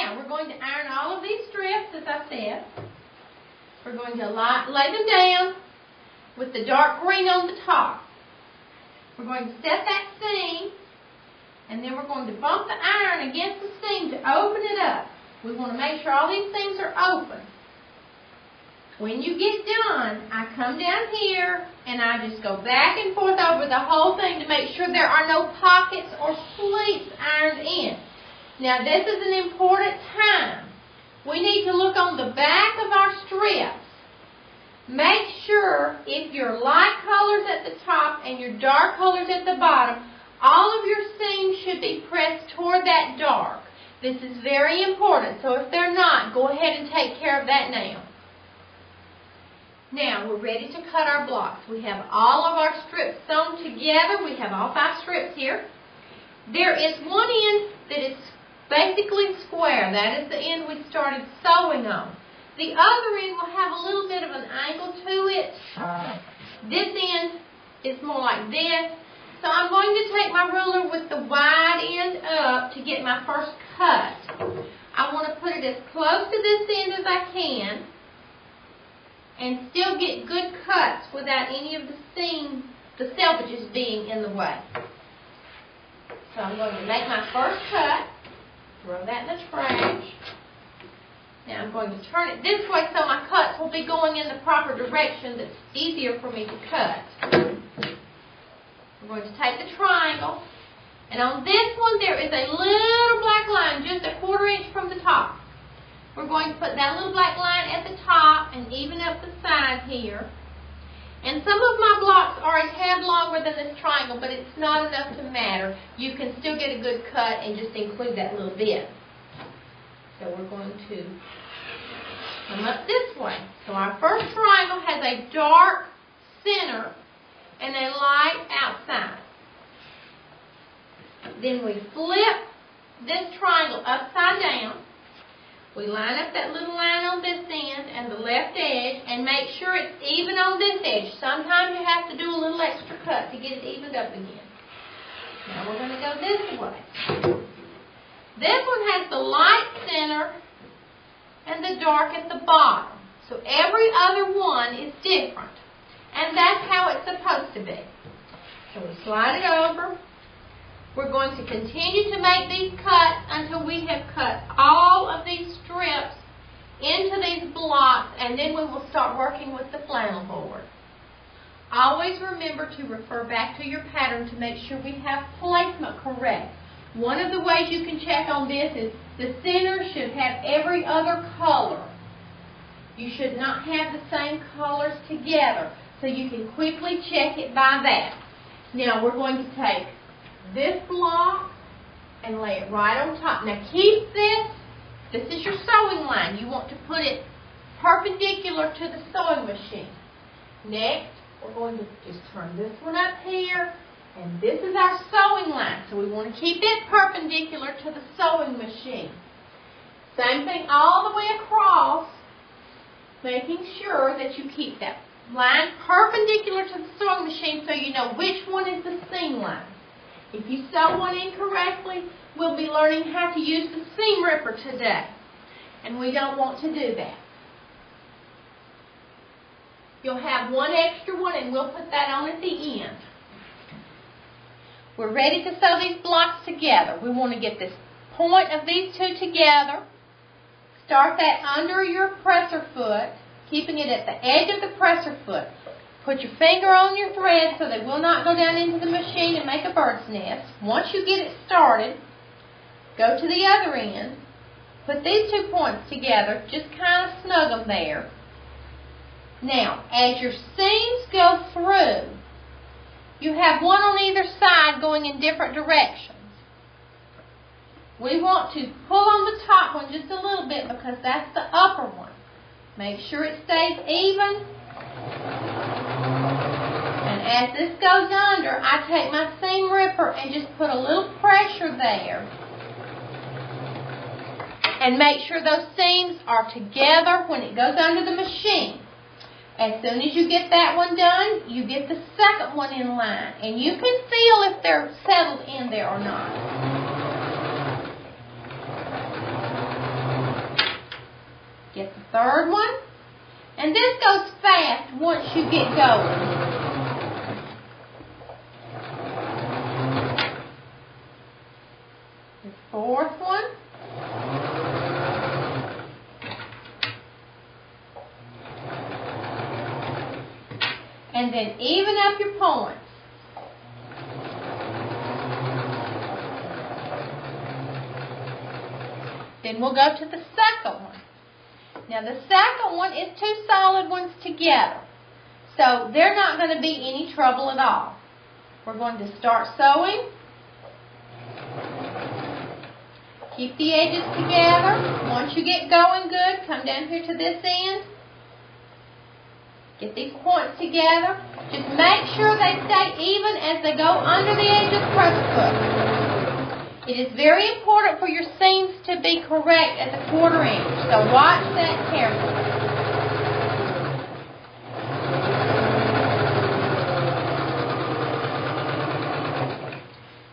Now, we're going to iron all of these strips, as I said. We're going to lay them down with the dark green on the top. We're going to set that seam, and then we're going to bump the iron against the seam to open it up. We want to make sure all these seams are open. When you get done, I come down here and I just go back and forth over the whole thing to make sure there are no pockets or pleats ironed in. Now this is an important time. We need to look on the back of our strips. Make sure if your light colors at the top and your dark colors at the bottom, all of your seams should be pressed toward that dark. This is very important, so if they're not, go ahead and take care of that now. Now, we're ready to cut our blocks. We have all of our strips sewn together. We have all 5 strips here. There is one end that is basically square. That is the end we started sewing on. The other end will have a little bit of an angle to it. This end is more like this. So I'm going to take my ruler with the wide end up to get my first cut. I want to put it as close to this end as I can and still get good cuts without any of the selvages being in the way. So I'm going to make my first cut, throw that in the trash. Now I'm going to turn it this way so my cuts will be going in the proper direction that's easier for me to cut. We're going to take the triangle, and on this one there is a little black line just a 1/4 inch from the top. We're going to put that little black line at the top and even up the side here. And some of my blocks are a tad longer than this triangle, but it's not enough to matter. You can still get a good cut and just include that little bit. So we're going to come up this way. So our first triangle has a dark center and a light outside. Then we flip this triangle upside down. We line up that little line on this end and the left edge and make sure it's even on this edge. Sometimes you have to do a little extra cut to get it evened up again. Now we're going to go this way. This one has the light center and the dark at the bottom. So every other one is different. And that's how it's supposed to be. So we slide it over. We're going to continue to make these cuts until we have cut all of these strips into these blocks, and then we will start working with the flannel board. Always remember to refer back to your pattern to make sure we have placement correct. One of the ways you can check on this is the center should have every other color. You should not have the same colors together, so you can quickly check it by that. Now we're going to take this block and lay it right on top. Now keep this. This is your sewing line. You want to put it perpendicular to the sewing machine. Next, we're going to just turn this one up here, and this is our sewing line. So we want to keep it perpendicular to the sewing machine. Same thing all the way across, making sure that you keep that line perpendicular to the sewing machine so you know which one is the seam line. If you sew one incorrectly, we'll be learning how to use the seam ripper today, and we don't want to do that. You'll have one extra one, and we'll put that on at the end. We're ready to sew these blocks together. We want to get this point of these two together. Start that under your presser foot, keeping it at the edge of the presser foot. Put your finger on your thread so they will not go down into the machine and make a bird's nest. Once you get it started, go to the other end. Put these 2 points together. Just kind of snug them there. Now, as your seams go through, you have one on either side going in different directions. We want to pull on the top one just a little bit because that's the upper one. Make sure it stays even. And as this goes under, I take my seam ripper and just put a little pressure there. And make sure those seams are together when it goes under the machine. As soon as you get that one done, you get the second one in line. And you can feel if they're settled in there or not. third one. And this goes fast once you get going. The fourth one. And then even up your points. Then we'll go to the second one. Now the second one is two solid ones together. So they're not going to be any trouble at all. We're going to start sewing. Keep the edges together. Once you get going good, come down here to this end. Get these points together. Just make sure they stay even as they go under the edge of the crochet hook. It is very important for your seams to be correct at the 1/4 inch, so watch that carefully.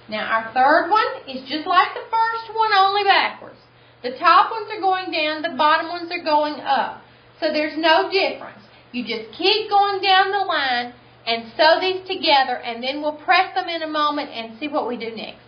Now our third one is just like the first one, only backwards. The top ones are going down, the bottom ones are going up. So there's no difference. You just keep going down the line and sew these together, and then we'll press them in a moment and see what we do next.